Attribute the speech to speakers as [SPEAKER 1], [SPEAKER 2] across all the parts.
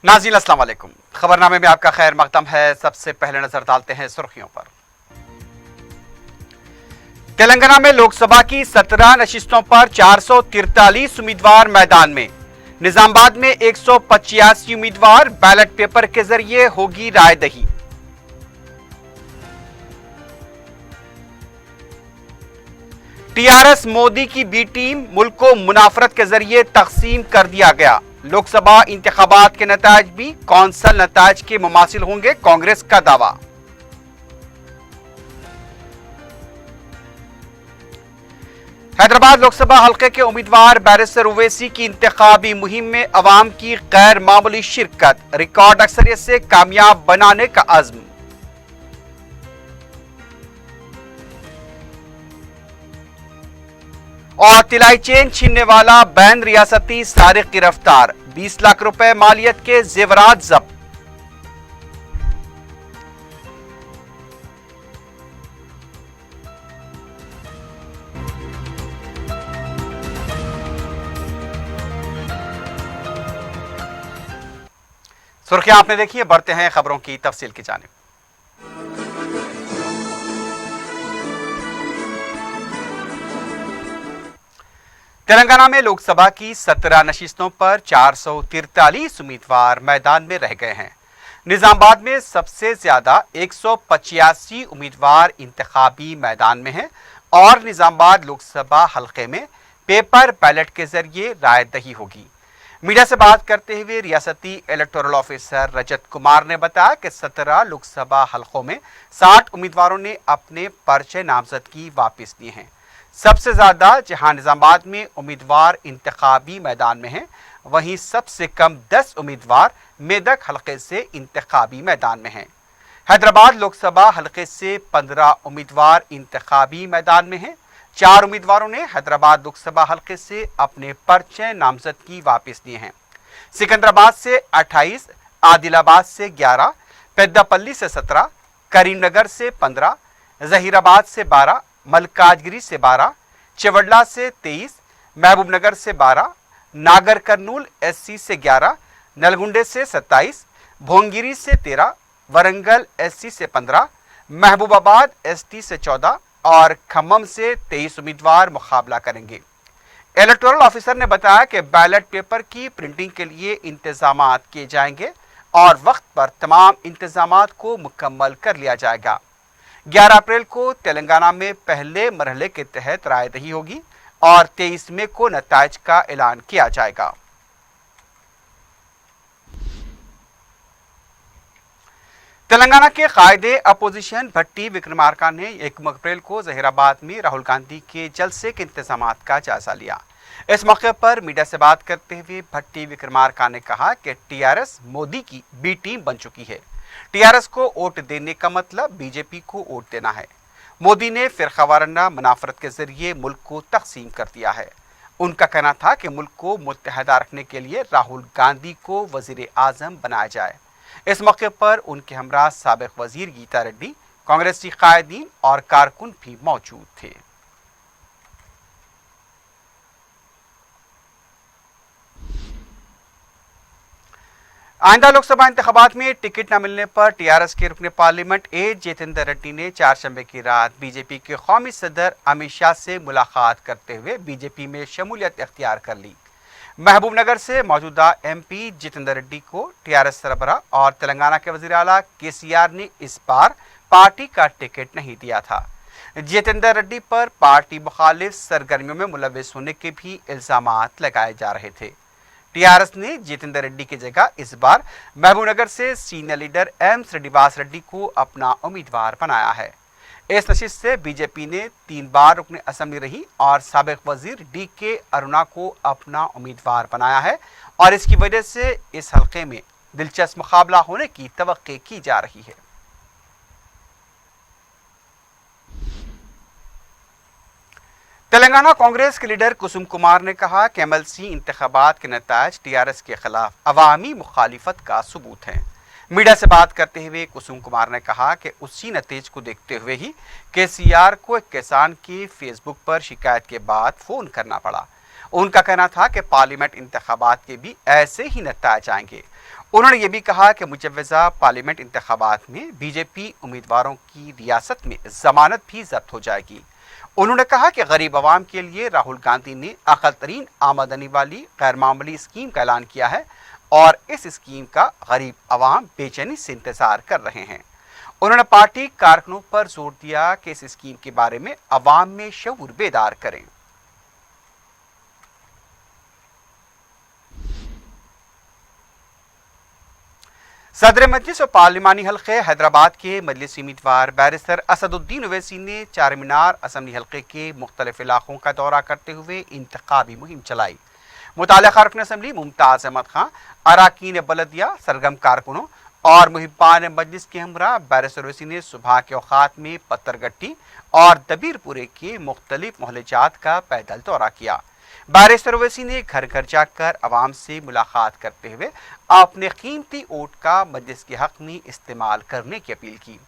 [SPEAKER 1] नाज़रीन अस्सलाम वालेकुम। खबरनामे में आपका खैर मकदम है। सबसे पहले नजर डालते हैं सुर्खियों पर। तेलंगाना में लोकसभा की 17 नशिस्तों पर 443 उम्मीदवार मैदान में। निजामाबाद में 185 उम्मीदवार, बैलेट पेपर के जरिए होगी रायदही। टीआरएस मोदी की बी टीम, मुल्क को मुनाफरत के जरिए तकसीम कर दिया गया। लोकसभा इंतखाबात के नताज भी कौंसल नताज के मुमासिल होंगे, कांग्रेस का दावा। हैदराबाद लोकसभा हल्के के उम्मीदवार बैरिस्टर ओवैसी की इंतखाबी मुहिम में अवाम की गैर मामूली शिरकत, रिकॉर्ड अक्सरियत से कामयाब बनाने का अज़्म। और तिलाई चेन छीनने वाला बैन रियासती सारिक गिरफ्तार, 20 लाख रुपए मालियत के जेवरात जब्त। सुर्खियां आपने देखी है, बढ़ते हैं खबरों की तफसील की जानिब। तेलंगाना में लोकसभा की 17 नशिस्तों पर 443 उम्मीदवार मैदान में रह गए हैं। निजामाबाद में सबसे ज्यादा 185 उम्मीदवार इंतखाबी मैदान में हैं और निजामाबाद लोकसभा हल्के में पेपर बैलेट के जरिए रायदही होगी। मीडिया से बात करते हुए रियासती इलेक्टोरल ऑफिसर रजत कुमार ने बताया कि 17 लोकसभा हल्कों में 60 उम्मीदवारों ने अपने पर्चे नामजदगी वापस लिए हैं। सबसे ज्यादा जहां निजामाबाद में उम्मीदवार इंतखाबी मैदान में हैं, वहीं सबसे कम 10 उम्मीदवार मेदक हल्के से इंतखाबी मैदान में हैं। हैदराबाद लोकसभा हल्के से 15 उम्मीदवार इंतखाबी मैदान में हैं। 4 उम्मीदवारों ने हैदराबाद लोकसभा हल्के से अपने पर्चे नामजदगी वापस लिए हैं। सिकंदराबाद से 28, आदिलाबाद से 11, पेद्दापल्ली से 17, करीमनगर से 15, जहीराबाद से 12, मलकाजगिरी से 12, चवडला से 23, महबूबनगर से 12, नागर कर्नूल एससी से 11, नलगुंडे से 27, भोंगिरी से 13, वरंगल एससी से 15, महबूबाबाद एसटी से 14 और खम्मम से 23 उम्मीदवार मुकाबला करेंगे। इलेक्टोरल ऑफिसर ने बताया कि बैलेट पेपर की प्रिंटिंग के लिए इंतजाम किए जाएंगे और वक्त पर तमाम इंतजाम को मुकम्मल कर लिया जाएगा। 11 अप्रैल को तेलंगाना में पहले मरहले के तहत रायदही होगी और 23 मई को नताइज का ऐलान किया जाएगा। तेलंगाना के कायदे अपोजिशन भट्टी विक्रमार्का ने 1 अप्रैल को जहीराबाद में राहुल गांधी के जलसे के इंतजाम का जायजा लिया। इस मौके पर मीडिया से बात करते हुए भट्टी विक्रमार्का ने कहा कि टीआरएस मोदी की बी टीम बन चुकी है। टीआरएस को वोट देने का मतलब बीजेपी को वोट देना है। मोदी ने फिरकावाराना मुनाफरत के जरिए मुल्क को तकसीम कर दिया है। उनका कहना था कि मुल्क को मुत्तहदा रखने के लिए राहुल गांधी को वजीर आजम बनाया जाए। इस मौके पर उनके हमरा साबिक वजीर गीता रेड्डी, कांग्रेसी कायदीन और कारकुन भी मौजूद थे। आइंदा लोकसभा इंतखाबात में टिकट न मिलने पर टीआरएस के रुकने पार्लियामेंट ए जितेंद्र रेड्डी ने 4 शंबे की रात बीजेपी के कौमी सदर अमित शाह से मुलाकात करते हुए बीजेपी में शमूलियत इख्तियार कर ली। महबूबनगर से मौजूदा एमपी जितेंद्र रेड्डी को टीआरएस सरबराह और तेलंगाना के वजीर आला केसीआर ने इस बार पार्टी का टिकट नहीं दिया था। जितेंद्र रेड्डी पर पार्टी मुखालिफ सरगर्मियों में मुलविस होने के भी इल्जामात लगाए जा रहे थे। टीआरएस ने जितेंद्र रेड्डी की जगह इस बार महबूबनगर से senior leader M Srinivas Reddy को अपना उम्मीदवार बनाया है। इस नशिस्त से बीजेपी ने 3 बार रुकने असेंबली रही और साबिक वजीर डीके अरुणा को अपना उम्मीदवार बनाया है और इसकी वजह से इस हल्के में दिलचस्प मुकाबला होने की तवक्को की जा रही है। तेलंगाना कांग्रेस के लीडर कुसुम कुमार ने कहा कि एमएलसी इंतखाबात के नताइज टीआरएस के खिलाफ अवामी मुखालिफत का सबूत है। मीडिया से बात करते हुए कुसुम कुमार ने कहा कि उसी नतीज को देखते हुए ही केसीआर को एक किसान की फेसबुक पर शिकायत के बाद फोन करना पड़ा। उनका कहना था कि पार्लियामेंट इंतखाबात के भी ऐसे ही नताइज आएंगे। उन्होंने ये भी कहा कि मुजव्वज़ा पार्लियामेंट इंतखाबात में बीजेपी उम्मीदवारों की रियासत में जमानत भी जब्त हो जाएगी। उन्होंने कहा कि गरीब आवाम के लिए राहुल गांधी ने अक़ल तरीन आमदनी वाली गैर मामूली स्कीम का ऐलान किया है और इस स्कीम का गरीब आवाम बेचैनी से इंतजार कर रहे हैं। उन्होंने पार्टी कारकुनों पर जोर दिया कि इस स्कीम के बारे में अवाम में शऊर बेदार करें। सदर मजलिस और पार्लिमानी हल्के हैदराबाद के मजलिसी उम्मीदवार बैरिस्टर असदुद्दीन ओवैसी ने चार मीनार असम्बली हल्के के मुख्तलिफ इलाकों का दौरा करते हुए इंतखाबी मुहिम चलाई। मुताल्लिक़ कारकुन असम्बली मुमताज़ अहमद खां, अराकीन बलदिया, सरगम कारकुनों और मुहिब्बान मजलिस के हमरा बैरिस्टर ओवैसी ने सुबह के औकात में पत्थरगट्टी और दबीरपुरे के मुख्तलिफ मोहल्लेजात का पैदल दौरा किया। बैरिस्टर ओवैसी ने घर घर जाकर आवाम से मुलाकात करते हुए अपने कीमती वोट का मजलिस के हक में इस्तेमाल करने की अपील की।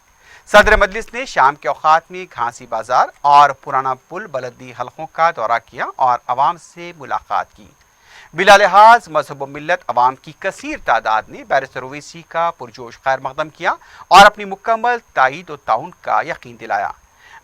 [SPEAKER 1] सदर मजलिस ने शाम के औकात में घासी बाजार और पुराना पुल बलदी हलकों का दौरा किया और आवाम से मुलाकात की। बिला लिहाज मजहब व मिल्लत आवाम की कसीर तादाद ने बैरिस्टर ओवैसी का पुरजोश खैर मकदम किया और अपनी मुकम्मल ताईद और ताउन का यकीन दिलाया।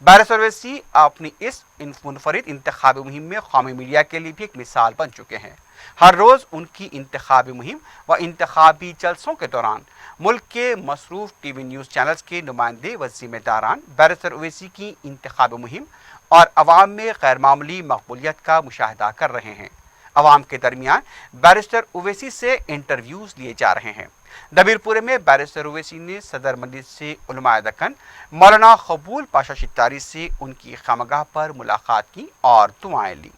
[SPEAKER 1] बैरिस्टर ओवैसी अपनी इस मुनफरिद इंतखाबी मुहिम में कौमी मीडिया के लिए भी एक मिसाल बन चुके हैं। हर रोज़ उनकी इंतखाबी मुहिम व इंतखाबी जलसों के दौरान मुल्क के मसरूफ टीवी न्यूज़ चैनल्स के नुमाइंदे व जिम्मेदारान बैरिस्टर ओवैसी की इंतखाबी मुहिम और अवाम में गैर मामूली मकबूलियत का मुशाहिदा कर रहे हैं। अवाम के दरमियान बैरिस्टर ओवैसी से इंटरव्यूज़ लिए जा रहे हैं। दबीरपुरे में बैरिस्टर ओवैसी ने सदर मजलिस से उलमाए दक्कन मौलाना कबूल पाशा शित्तारी से उनकी खामगाह पर मुलाकात की और दुआएं ली।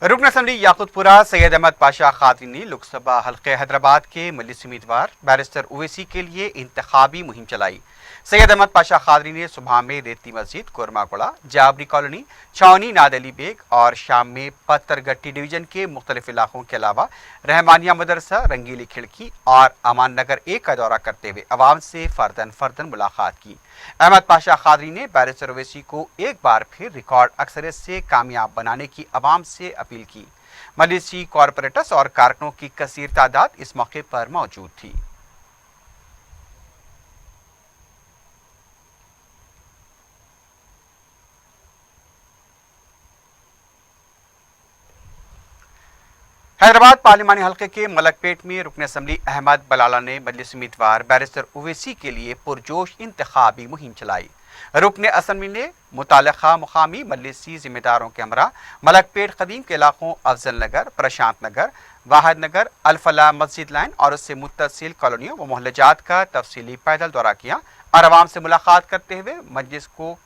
[SPEAKER 1] रुकन असम्बली याकुतपुरा सैयद अहमद पाशा खातरी ने लोकसभा हल्के हैदराबाद के मजलिसी उम्मीदवार बैरिस्टर ओवैसी के लिए इंतखाबी मुहिम चलाई। सैयद अहमद पाशा खादरी ने सुबह में रेती मस्जिद, कोरमाकोड़ा, जाबरी कॉलोनी, छावनी, नादली बेग और शाम में पत्थरगट्टी डिवीजन के मुख्तलिफ इलाकों के अलावा रहमानिया मदरसा, रंगीली खिड़की और अमान नगर 1 का दौरा करते हुए अवाम से फर्दन फर्दन मुलाकात की। अहमद पाशा खादरी ने बैरिस्टर ओवैसी को एक बार फिर रिकॉर्ड अक्सरियत से कामयाब बनाने की अवाम से अपील की। मजलिसी कॉरपोरेटर्स और कारकुनों की कसीर तादाद इस मौके पर मौजूद थी। हैदराबाद पार्लिमानी हल्के के मलकपेट में रुकन असम्बली अहमद बलाला ने मजलिस उम्मीदवार बैरिस्टर ओवैसी के लिए पुरजोश इंतखाबी मुहिम चलाई। रुकन असम्बली ने मुताल्लिका मुकामी मजलिसी जिम्मेदारों के हमरा मलकपेट कदीम के इलाकों अफजल नगर, प्रशांत नगर, वाहिद नगर, अलफला मस्जिद लाइन और उससे मुत्तसिल कॉलोनियों व मोहल्लाजात का तफसीली पैदल दौरा किया और आवाम से मुलाकात करते हुए मजलिस को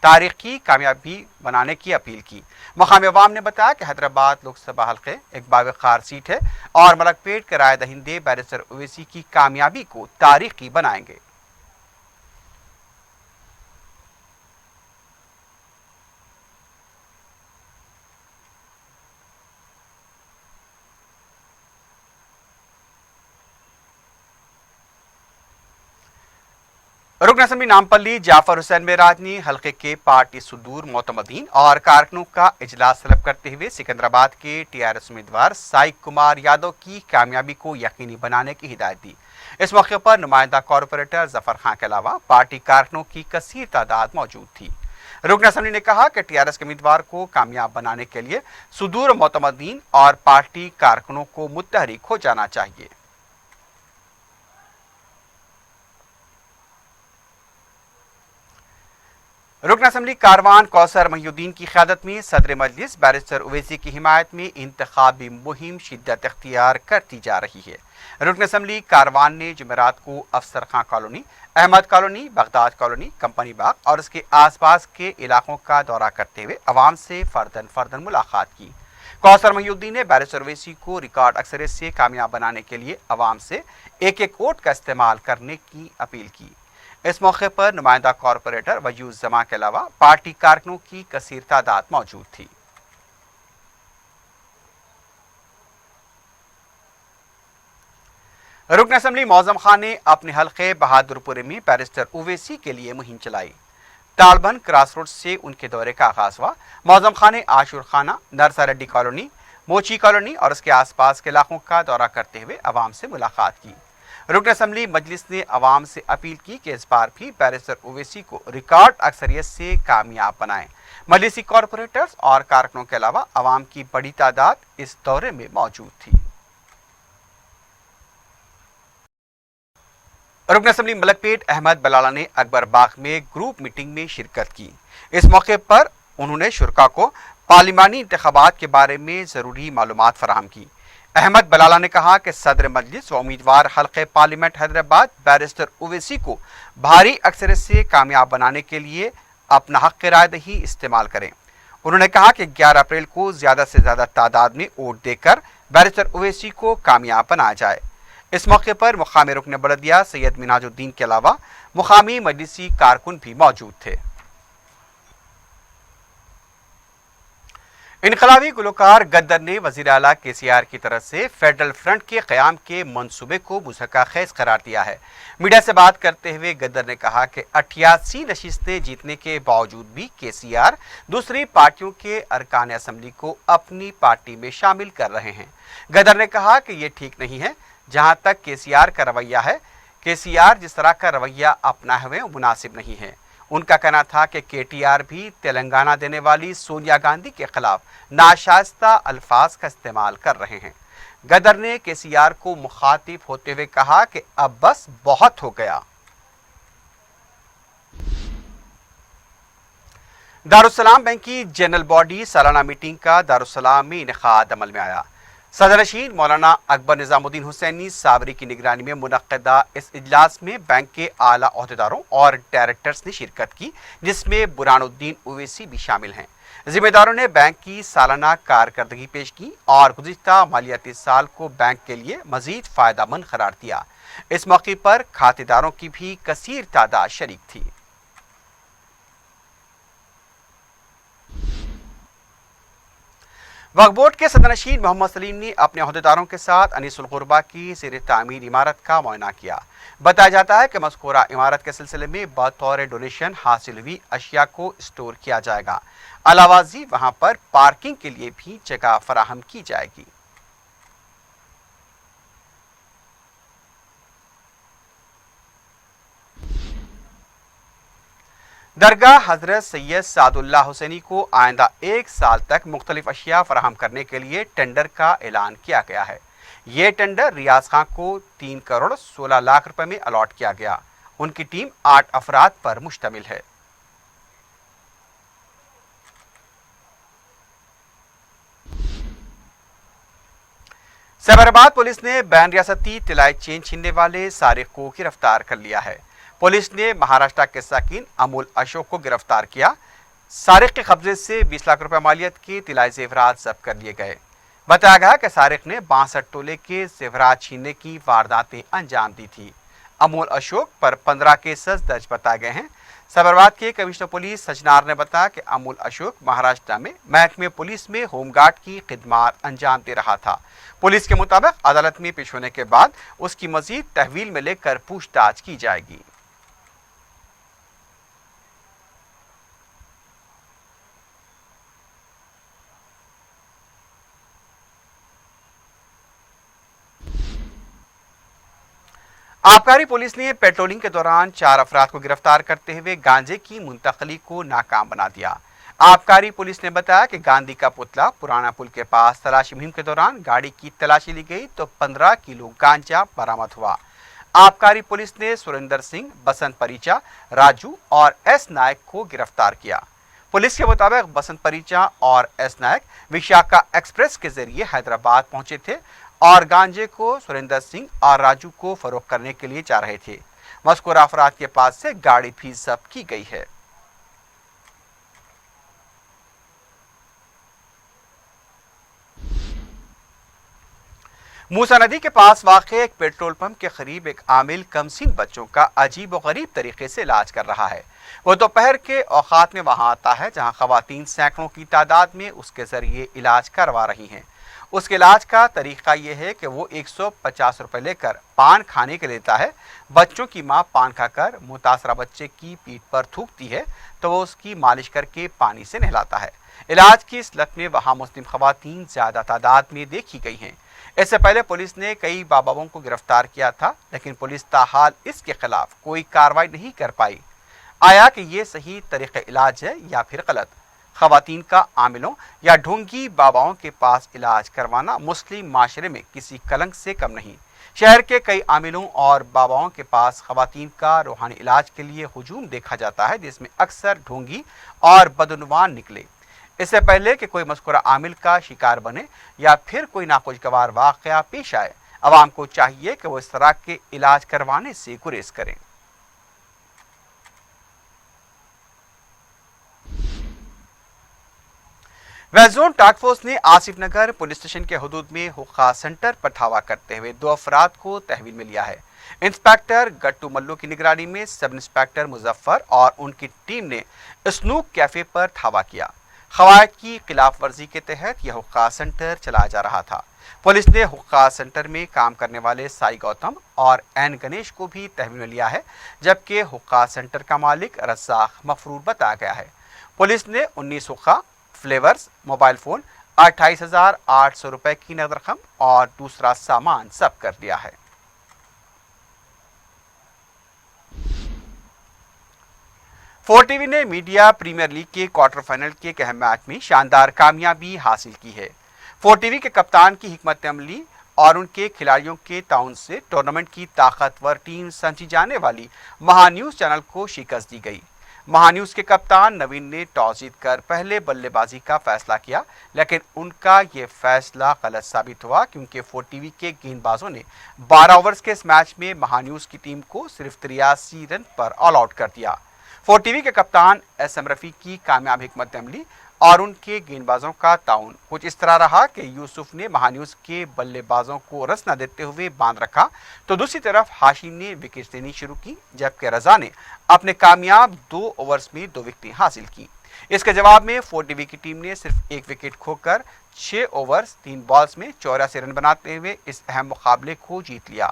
[SPEAKER 1] तारीखी कामयाबी बनाने की अपील की। मकामी अवाम ने बताया कि हैदराबाद लोकसभा हल्के एक बावकार सीट है और मलकपेट के राय दहिंदे बैरिस्टर ओवैसी की कामयाबी को तारीखी बनाएंगे। रुकन असम्बली नामपल्ली जाफर हुसैन मेराज ने हल्के के पार्टी सुदूर मोतमदीन और कारकुनों का इजलास तलब करते हुए सिकंदराबाद के टीआरएस उम्मीदवार साई कुमार यादव की कामयाबी को यकीनी बनाने की हिदायत दी। इस मौके पर नुमाइंदा कॉरपोरेटर जफर खान के अलावा पार्टी कारकुनों की कसीर तादाद मौजूद थी। रुकन असम्बली ने कहा कि टीआरएस के उम्मीदवार को कामयाब बनाने के लिए सुदूर मोतमदीन और पार्टी कारकुनों को मुत्तहरिक हो जाना चाहिए। रुकन असम्बली कारवान कौसर महिउद्दीन की क़यादत में सदर मजलिस बैरिस्टर ओवैसी की हिमायत में इंतखाबी मुहिम शिद्दत इख्तियार करती जा रही है। रुकन असम्बली कारवान ने जुमेरात को Afsar Khan colony, Ahmad colony, Baghdad colony, company बाग और उसके आसपास के इलाकों का दौरा करते हुए अवाम से फर्दन फर्दन मुलाकात की। कौसर महिउद्दीन ने बैरिस्टर ओवैसी को रिकॉर्ड अक्सरियत से कामयाब बनाने के लिए अवाम से एक एक वोट का इस्तेमाल करने की अपील की। इस मौके पर नुमाइंदा कॉरपोरेटर वजूद जमा के अलावा पार्टी कारकुनों की कसीर तादाद मौजूद थी। रुकन असम्बली मौजम खान ने अपने हल्के बहादुरपुर में बैरिस्टर ओवैसी के लिए मुहिम चलाई। तालबन क्रॉस रोड से उनके दौरे का आगाज हुआ। मौजम खान ने आशुर खाना, नरसा रेड्डी कॉलोनी, मोची कॉलोनी और उसके आसपास के इलाकों का दौरा करते हुए अवाम से मुलाकात की। रुकन असम्बली मजलिस ने अवाम से अपील की कि इस बार भी बैरिस्टर ओवैसी को रिकॉर्ड अक्सरियत से कामयाब बनाएं। मजलिसी कॉरपोरेटर्स और कारकुनों के अलावा अवाम की बड़ी तादाद इस दौरे में मौजूद थी। रुकन असम्बली मलकपेट अहमद बलाला ने अकबर बाग में ग्रुप मीटिंग में शिरकत की। इस मौके पर उन्होंने शुरका को पार्लिमानी इंतखाबात के बारे में जरूरी मालूमात फराहम की। अहमद बलाला ने कहा कि सदर मजलिस व उम्मीदवार हल्के पार्लियामेंट हैदराबाद बैरिस्टर ओवैसी को भारी अक्सरियत से कामयाब बनाने के लिए अपना हक राय दही इस्तेमाल करें। उन्होंने कहा कि 11 अप्रैल को ज़्यादा से ज़्यादा तादाद में वोट देकर बैरिस्टर ओवैसी को कामयाब बनाया जाए। इस मौके पर मुकामी रुकन बलदिया सैयद मिनाजुद्दीन के अलावा मुकामी मजलिसी कारकुन भी मौजूद थे। इनकलाबी गुलकार गद्दर ने वज़ीर आला केसीआर की तरफ से फेडरल फ्रंट के क़याम के मंसूबे को मुज़क्का ख़ैज़ करार दिया है। मीडिया से बात करते हुए गद्दर ने कहा कि 88 नशिस्तें जीतने के बावजूद भी केसीआर दूसरी पार्टियों के अरकान असम्बली को अपनी पार्टी में शामिल कर रहे हैं। गद्दर ने कहा कि ये ठीक नहीं है। जहाँ तक केसीआर का रवैया है, केसीआर जिस तरह का रवैया अपनाए हुए मुनासिब नहीं है। उनका कहना था कि केटीआर भी तेलंगाना देने वाली सोनिया गांधी के खिलाफ नाशाइस्ता अल्फाज का इस्तेमाल कर रहे हैं। गदर ने केसीआर को मुखातिब होते हुए कहा कि अब बस बहुत हो गया। दारुस्सलाम बैंक की जनरल बॉडी सालाना मीटिंग का दारुस्सलाम में इनेकाद अमल में आया। सदर रशीद मौलाना अकबर निजामुद्दीन हुसैनी साबरी की निगरानी में मुनक्किदा इस इजलास में बैंक के आला ओहदेदारों और डायरेक्टर्स ने शिरकत की, जिसमें बुरहानुद्दीन ओवैसी भी शामिल हैं। जिम्मेदारों ने बैंक की सालाना कारकर्दगी पेश की और गुज़िश्ता मालियाती साल को बैंक के लिए मजीद फायदामंद करार दिया। इस मौके पर खातेदारों की भी कसीर तादाद शरीक थी। वक्फ बोर्ड के सदरनशीन मोहम्मद सलीम ने अपने अहदेदारों के साथ अनीसुल गुरबा की ज़ेर तामीर इमारत का मुआयना किया। बताया जाता है कि मज़कूरा इमारत के सिलसिले में बतौर डोनेशन हासिल हुई अशिया को स्टोर किया जाएगा। अलावाजी वहां पर पार्किंग के लिए भी जगह फराहम की जाएगी। दरगाह हजरत सैयद सादुल्लाह हुसैनी को आइंदा 1 साल तक मुख्तलिफ अशिया फराहम करने के लिए टेंडर का ऐलान किया गया है। ये टेंडर रियाज खां को 3 करोड़ 16 लाख रुपए में अलॉट किया गया। उनकी टीम 8 अफराद पर मुश्तमिल है। सैबराबाद पुलिस ने बैन रियासती तिलाई चेन छीनने वाले सारिक को गिरफ्तार कर लिया है। पुलिस ने महाराष्ट्र के साकिन अमूल अशोक को गिरफ्तार किया। सारिक के कब्जे से 20 लाख रुपए मालियत के तिलाई जेवरात जब्त कर लिए गए। बताया गया कि सारिक ने 62 तोले के जेवरात छीनने की वारदातें अंजाम दी थी। अमूल अशोक पर 15 केसेस दर्ज बताए गए हैं। सैबराबाद के कमिश्नर पुलिस सजनार ने बताया कि अमूल अशोक महाराष्ट्र में महकमे पुलिस में होमगार्ड की खिदमत अंजाम दे रहा था। पुलिस के मुताबिक अदालत में पेश होने के बाद उसकी मजीद तहवील में लेकर पूछताछ की जाएगी। आबकारी पुलिस ने पेट्रोलिंग के दौरान 4 अफराद को गिरफ्तार करते हुए गांजे की मुंतकली को नाकाम बना दिया। आबकारी पुलिस ने बताया कि गांधी का पुतला पुराना पुल के पास तलाशी मुहिम के दौरान गाड़ी की तलाशी ली गई तो 15 किलो गांजा बरामद हुआ। आबकारी पुलिस ने सुरेंद्र सिंह, बसंत परिचा, राजू और एस नायक को गिरफ्तार किया। पुलिस के मुताबिक बसंत परिचा और एस नायक विशाखा एक्सप्रेस के जरिए हैदराबाद पहुंचे थे और गांजे को सुरेंद्र सिंह और राजू को फरोख्त करने के लिए जा रहे थे। मज़कूरा अफराद के पास से गाड़ी भी जब्त की गई है। मूसा नदी के पास वाक़े एक पेट्रोल पंप के करीब एक आमिल कमसीन बच्चों का अजीब व गरीब तरीके से इलाज कर रहा है। वो दोपहर के औकात में वहां आता है जहां खवातीन सैकड़ों की तादाद में उसके जरिए इलाज करवा रही हैं। उसके इलाज का तरीका यह है कि वो 150 रुपए लेकर पान खाने के लेता है। बच्चों की माँ पान खाकर मुतासरा बच्चे की पीठ पर थूकती है तो वो उसकी मालिश करके पानी से नहलाता है। इलाज की इस लत में वहाँ मुस्लिम खवातीन ज़्यादा तादाद में देखी गई हैं। इससे पहले पुलिस ने कई बाबाओं को गिरफ्तार किया था, लेकिन पुलिस ताहाल इसके खिलाफ कोई कार्रवाई नहीं कर पाई। आया कि ये सही तरीक़े इलाज है या फिर गलत। खवातीन का आमिलों या ढोंगी बाबाओं के पास इलाज करवाना मुस्लिम माशरे में किसी कलंक से कम नहीं। शहर के कई आमिलों और बाबाओं के पास खवातीन का रूहानी इलाज के लिए हुजूम देखा जाता है, जिसमें अक्सर ढोंगी और बदनुवान निकले। इससे पहले कि कोई मज़कूरा आमिल का शिकार बने या फिर कोई नाखुशगवार वाक़या पेश आए, अवाम को चाहिए कि वो इस तरह के इलाज करवाने से गुरेज करें। वेस्ट जोन टास्क फोर्स ने आसिफ नगर पुलिस स्टेशन के हुदूद में हुक्का सेंटर पर धावा करते हुए 2 अफराद को तहवील में लिया है। इंस्पेक्टर गट्टू मल्लू की निगरानी में सब इंस्पेक्टर मुजफ्फर और उनकी टीम ने स्नूक कैफे पर धावा किया। क़वायद की खिलाफ वर्जी के तहत यह हुक्का सेंटर चलाया जा रहा था। पुलिस ने हुक्का सेंटर में काम करने वाले साई गौतम और एन गणेश को भी तहवील में लिया है, जबकि हुक्का सेंटर का मालिक रज़ाक मफरूर बताया गया है। पुलिस ने 19 हुक्का, फ्लेवर्स, मोबाइल फोन, 28,800 रुपए की नकद रकम और दूसरा सामान जब्त कर लिया है। फोर टीवी ने मीडिया प्रीमियर लीग के क्वार्टर फाइनल के एक अहम मैच में शानदार कामयाबी हासिल की है। फोर टीवी के कप्तान की हिकमत अमली और उनके खिलाड़ियों के ताउन से टूर्नामेंट की ताकतवर टीम समझी जाने वाली महान्यूज़ चैनल को शिकस्त दी गई। महान्यूज़ के कप्तान नवीन ने टॉस जीतकर पहले बल्लेबाजी का फैसला किया, लेकिन उनका ये फैसला गलत साबित हुआ क्योंकि फोर टीवी के गेंदबाजों ने 12 ओवर्स के इस मैच में महान्यूज़ की टीम को सिर्फ 83 रन पर ऑल आउट कर दिया। फोर टीवी के कप्तान एस एम रफी की कामयाब हिकमत अमली اور ان کے گیندبازوں کا تعاون کچھ اس طرح رہا کہ یوسف نے مہانیوز کے بلے بازوں کو رس نہ دیتے ہوئے باندھ رکھا تو دوسری طرف ہاشم نے وکٹ لینی شروع کی، جبکہ رضا نے اپنے کامیاب 2 اوورز میں 2 وکٹیں حاصل کی۔ اس کے جواب میں 4 ٹی وی کی ٹیم نے صرف 1 وکٹ کھو کر 6 اوورز 3 بالز میں 84 رن بناتے ہوئے اس اہم مقابلے کو جیت لیا۔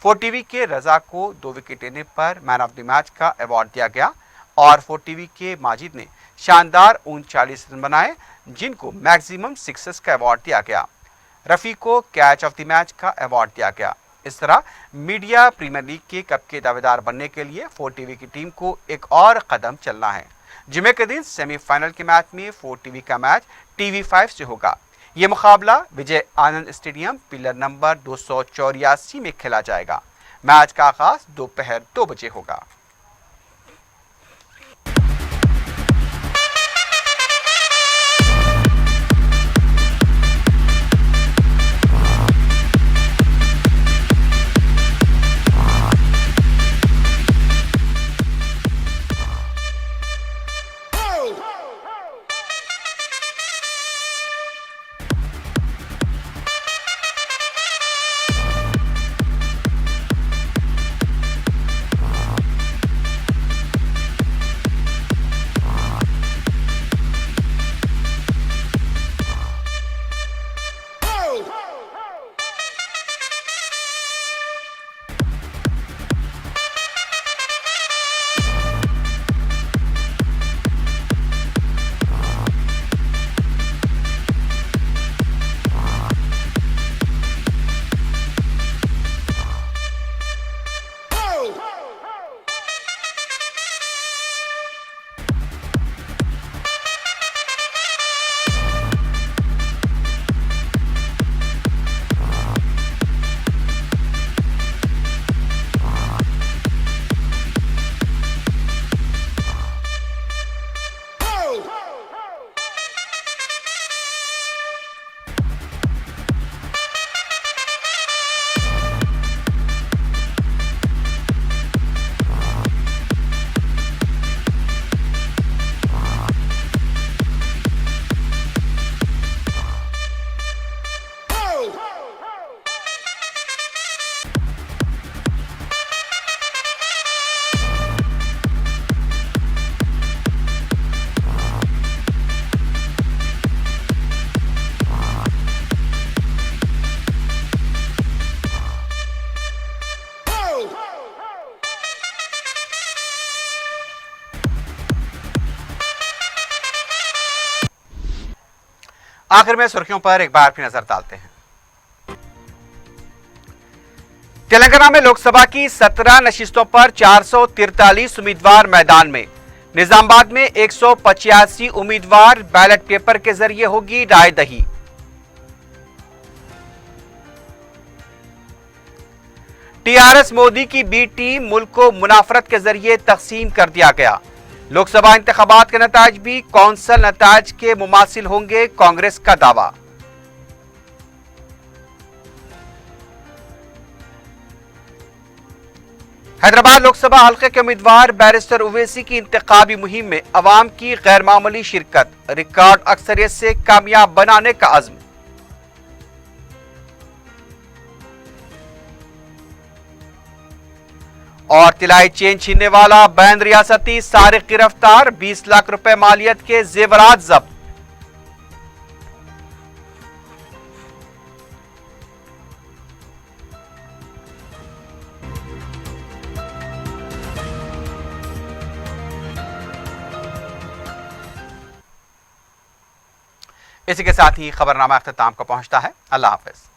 [SPEAKER 1] 4 ٹی وی کے رضا کو 2 وکٹ لینے پر مین آف دی میچ کا ایوارڈ دیا گیا اور 4 ٹی وی کے ماجد نے شاندار 39 رن بنائے جن کو میکسیمم سکسز کا ایوارڈ دیا گیا۔ رفیع کو کیچ آف دی میچ کا ایوارڈ دیا گیا۔ اس طرح میڈیا پریمیئر لیگ کے کپ کے دعوے دار بننے کے لیے 4 ٹی وی کی ٹیم کو ایک اور قدم چلنا ہے۔ جمعے کے دن سیمی فائنل کے میچ میں 4 ٹی وی کا میچ ٹی وی 5 سے ہوگا۔ یہ مقابلہ وجے آنند اسٹیڈیم پلر نمبر 284 میں کھیلا جائے گا۔ میچ کا آغاز دوپہر 2 بجے ہوگا۔ آخر میں سرخیوں پر ایک بار پھر نظر ڈالتے ہیں۔ تلنگانہ میں لوک سبھا کی 17 نشستوں پر 443 امیدوار میدان میں۔ نظام آباد میں 185 امیدوار بیلٹ پیپر کے ذریعے ہوگی رائے دہی۔ ٹی آر ایس مودی کی بی ٹیم ملک کو منافرت کے ذریعے تقسیم کر دیا گیا۔ لوک سبھا انتخابات کے نتائج بھی کونسل نتائج کے مماثل ہوں گے، کانگریس کا دعویٰ۔ حیدرآباد لوک سبھا حلقے کے امیدوار بیرسٹر اویسی کی انتخابی مہم میں عوام کی غیر معمولی شرکت، ریکارڈ اکثریت سے کامیاب بنانے کا عزم۔ اور طلائی چین چھیننے والا بین ریاستی سارق گرفتار، 20 لاکھ روپے مالیت کے زیورات ضبط۔ اسی کے ساتھ ہی خبرنامہ اختتام کو پہنچتا ہے۔ اللہ حافظ۔